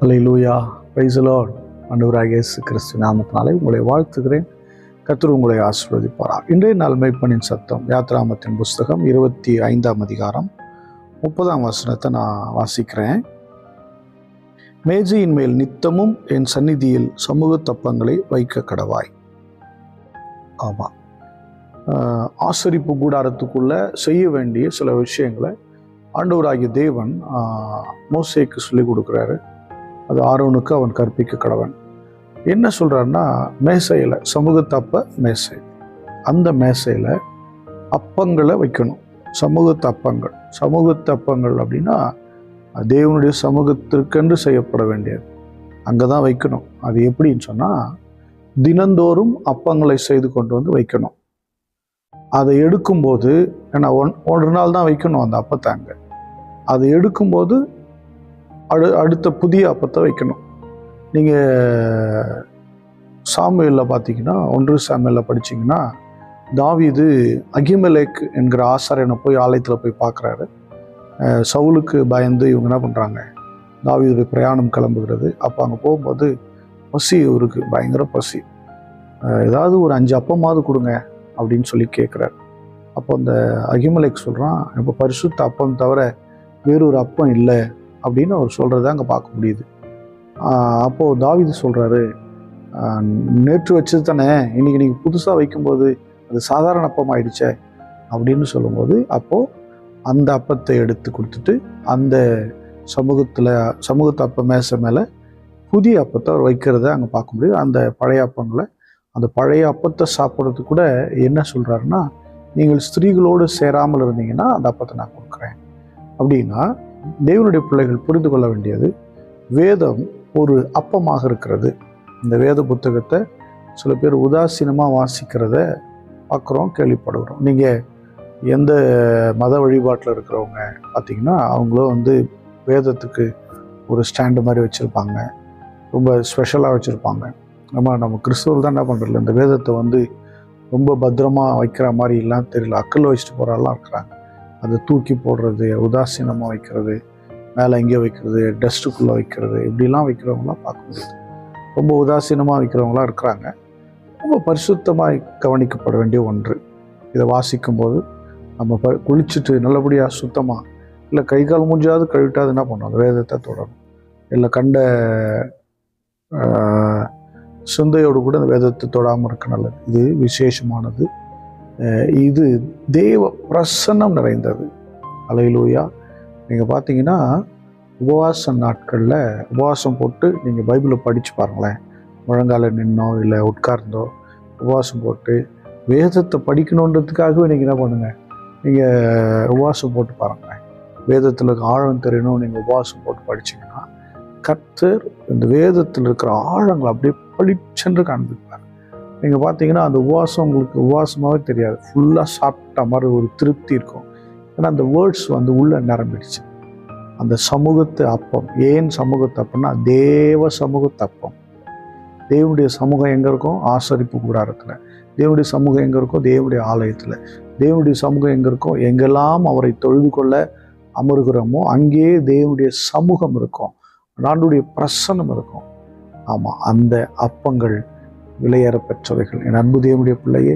Hallelujah, praise the Lord. ஆண்டவராகிய இயேசு கிறிஸ்து நாமத்தினாலே உங்களை வாழ்த்துகிறேன். கர்த்தர் உங்களை ஆசீர்வதிப்பாராக. இன்றைய நாள் மேய்ப்பனின் சத்தம் யாத்ராமத்தின் புஸ்தகம் 25ஆம் அதிகாரம் 30ஆம் வசனத்தை நான் வாசிக்கிறேன். மேஜையின் மேல் நித்தமும் என் சந்நிதியில் சமூக தப்பங்களை வைக்க கடவாய். ஆமாம், ஆசரிப்பு கூடாரத்துக்குள்ள செய்ய வேண்டிய சில விஷயங்களை ஆண்டவராகிய தேவன் மோசேக்கு சொல்லிக் கொடுக்குறாரு. அது ஆரோனுக்கு அவன் கற்பிக்க கடவன். என்ன சொல்றாருன்னா, மேசையில் சமூகத்தப்ப மேசை, அந்த மேசையில் அப்பங்களை வைக்கணும். சமூகத்தப்பங்கள் அப்படின்னா தேவனுடைய சமூகத்திற்கென்று செய்யப்பட வேண்டியது, அங்கே தான் வைக்கணும். அது எப்படின்னு சொன்னால், தினந்தோறும் அப்பங்களை செய்து கொண்டு வந்து வைக்கணும். அதை எடுக்கும்போது, ஏன்னா ஒரு நாள் தான் வைக்கணும் அந்த அப்பத்தை, அங்கே அதை எடுக்கும்போது அடுத்த புதிய அப்பத்தை வைக்கணும். நீங்கள் சாமுவேலில் பார்த்தீங்கன்னா, 1 சாமுவேலில் படிச்சிங்கன்னா, தாவீது அகிமெலேக் என்கிற ஆசாரியனை போய் ஆலயத்தில் போய் பார்க்குறாரு. சவுலுக்கு பயந்து இவங்க என்ன பண்ணுறாங்க, தாவீதுடைய பிரயாணம் கிளம்புகிறது. அப்போ அங்கே போகும்போது பசி, இவருக்கு பயங்கர பசி, ஏதாவது ஒரு 5 அப்பமாவது கொடுங்க அப்படின்னு சொல்லி கேட்குறாரு. அப்போ அந்த அகிமெலேக் சொல்கிறான், இப்போ பரிசுத்த அப்பம் தவிர வேறொரு அப்பம் இல்லை அப்படின்னு அவர் சொல்கிறத அங்கே பார்க்க முடியுது. அப்போது தாவீது சொல்கிறாரு, நேற்று வச்சது தானே, இன்றைக்கி நீங்கள் புதுசாக வைக்கும்போது அது சாதாரண அப்பம் ஆயிடுச்சே அப்படின்னு சொல்லும்போது, அப்போது அந்த அப்பத்தை எடுத்து கொடுத்துட்டு அந்த சமூகத்து அப்ப மேசை மேலே புதிய அப்பத்தை அவர் வைக்கிறத அங்கே பார்க்க முடியுது. அந்த பழைய அப்பங்களை, அந்த பழைய அப்பத்தை சாப்பிட்றதுக்கு கூட என்ன சொல்கிறாருன்னா, நீங்கள் ஸ்திரீகளோடு சேராமல் இருந்தீங்கன்னா அந்த அப்பத்தை நான் கொடுக்குறேன் அப்படின்னா, தேவனுடைய பிள்ளைகள் புரிந்து கொள்ள வேண்டியது, வேதம் ஒரு அப்பமாக இருக்கிறது. இந்த வேத புத்தகத்தை சில பேர் உதாசீனமாக வாசிக்கிறத பார்க்குறோம், கேள்விப்படுகிறோம். நீங்கள் எந்த மத வழிபாட்டில் இருக்கிறவங்க பார்த்தீங்கன்னா, அவங்களும் வேதத்துக்கு ஒரு ஸ்டாண்டு மாதிரி வச்சுருப்பாங்க, ரொம்ப ஸ்பெஷலாக வச்சுருப்பாங்க. நம்ம கிறிஸ்துவர் தான் என்ன பண்ணுறதில்ல, இந்த வேதத்தை ரொம்ப பத்திரமாக வைக்கிற மாதிரி எல்லாம் தெரியல, அக்கல் வச்சுட்டு போகிறாலாம் இருக்கிறாங்க. அதை தூக்கி போடுறது, உதாசீனமாக வைக்கிறது, மேலே எங்கேயோ வைக்கிறது, டஸ்ட்டுக்குள்ளே வைக்கிறது, இப்படிலாம் வைக்கிறவங்களாம் பார்க்க முடியுது. ரொம்ப உதாசீனமாக வைக்கிறவங்களாம் இருக்கிறாங்க. ரொம்ப பரிசுத்தமாக கவனிக்கப்பட வேண்டிய ஒன்று. இதை வாசிக்கும்போது நம்ம குளிச்சுட்டு நல்லபடியாக சுத்தமாக, இல்லை கை கால் மூஞ்சாவது கழுவிட்டாது என்ன பண்ணணும், அந்த வேதத்தை தொடரும். இல்லை கண்ட சிந்தையோடு கூட அந்த வேதத்தை தொடாமல் இருக்க நல்லது. இது விசேஷமானது. இது தேவ பிரசன்னம் நிறைந்தது. அல்லேலூயா. நீங்கள் பார்த்தீங்கன்னா, உபவாச நாட்களில் உபவாசம் போட்டு நீங்கள் பைபிளை படித்து பாருங்களேன். முழங்கால நின்னோ இல்லை உட்கார்ந்தோ உபவாசம் போட்டு வேதத்தை படிக்கணுன்றதுக்காகவே நீங்கள் என்ன பண்ணுங்கள், நீங்கள் உபவாசம் போட்டு பாருங்களேன். வேதத்தில் ஆழம் தெரியணும், நீங்கள் உபவாசம் போட்டு படிச்சிங்கன்னா கர்த்தர் இந்த வேதத்தில் இருக்கிற ஆழங்களை அப்படியே பளிச்சென்று காண்பிப்பார். நீங்கள் பார்த்தீங்கன்னா, அந்த உபவாசம் உங்களுக்கு உபவாசமாகவே தெரியாது, ஃபுல்லாக சாப்பிட்ட மாதிரி ஒரு திருப்தி இருக்கும். ஏன்னா அந்த வேர்ட்ஸ் உள்ளே நிரம்பிடுச்சு. அந்த சமூகத்து அப்பம், ஏன் சமூகத்து அப்பம்னா தேவ சமூகத்து அப்பம். தேவனுடைய சமூகம் எங்கே இருக்கும்? ஆசரிப்பு கூடாரத்தில். தேவனுடைய சமூகம் எங்கே இருக்கும்? தேவனுடைய ஆலயத்தில். தேவனுடைய சமூகம் எங்கே இருக்கும்? எங்கெல்லாம் அவரை தொழுது கொள்ள அமருகிறோமோ அங்கேயே தேவனுடைய சமூகம் இருக்கும், ஆண்டவருடைய பிரசன்னம் இருக்கும். ஆமாம், அந்த அப்பங்கள் விலையேற பெற்றவைகள். என் அன்பு தேவனுடைய பிள்ளையே,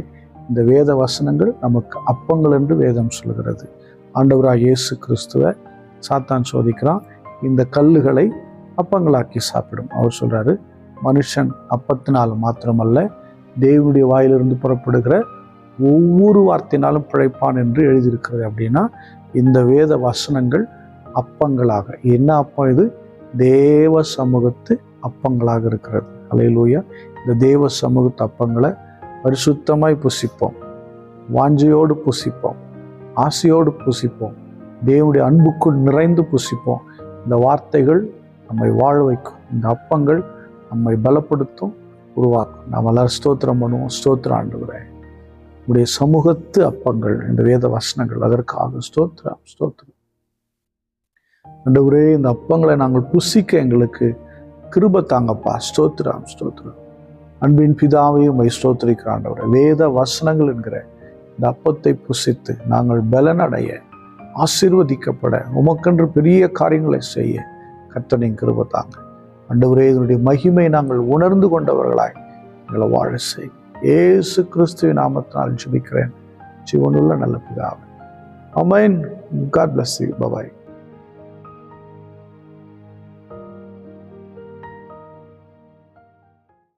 இந்த வேத வசனங்கள் நமக்கு அப்பங்கள் என்று வேதம் சொல்கிறது. ஆண்டவராக இயேசு கிறிஸ்துவை சாத்தான் சோதிக்கிறான், இந்த கல்லுகளை அப்பங்களாக்கி சாப்பிடும். அவர் சொல்றாரு, மனுஷன் அப்பத்தினால் மாத்திரமல்ல தேவனுடைய வாயிலிருந்து புறப்படுகிற ஒவ்வொரு வார்த்தையினாலும் பிழைப்பான் என்று எழுதியிருக்கிறது. அப்படின்னா இந்த வேத வசனங்கள் அப்பங்களாக, என்ன அப்பம் இது? தேவ சமூகத்து அப்பங்களாக இருக்கிறது. அல்லேலூயா. இந்த தேவ சமூகத்து அப்பங்களை பரிசுத்தமாய் புசிப்போம், வாஞ்சையோடு புசிப்போம், ஆசையோடு புசிப்போம், தேவனுடைய அன்புக்குள் நிறைந்து புசிப்போம். இந்த வார்த்தைகள் நம்மை வாழ வைக்கும், இந்த அப்பங்கள் நம்மை பலப்படுத்தும், உருவாக்கும். நாம் எல்லாரும் ஸ்தோத்திரம் பண்ணுவோம். ஸ்தோத்திரம் ஆண்டவரே, உடைய சமூகத்து அப்பங்கள் இந்த வேத வசனங்கள், அதற்காக ஸ்தோத்திரம் ஸ்தோத்திரம் ஆண்டவரே. இந்த அப்பங்களை நாங்கள் புசிக்க எங்களுக்கு கிருபை தாங்கப்பா. ஸ்தோத்திரம் ஸ்தோத்திரம். அன்பின் பிதாவை உம்மை ஸ்தோத்திரிக்கிற ஆண்டவரே, வேத வசனங்கள் என்கிற இந்த அப்பத்தை புசித்து நாங்கள் பலனடைய, ஆசீர்வதிக்கப்பட, உமக்கென்று பெரிய காரியங்களை செய்ய கர்த்தரின் கிருபை தாங்க. ஆண்டவரே, இதனுடைய மகிமை நாங்கள் உணர்ந்து கொண்டவர்களாய் எங்களை வாழ செய். இயேசு கிறிஸ்துவின் நாமத்தினால் ஜெபிக்கிறேன் ஜீவனுள்ள நல்ல பிதாவே. ஆமென். God bless you. Bye bye.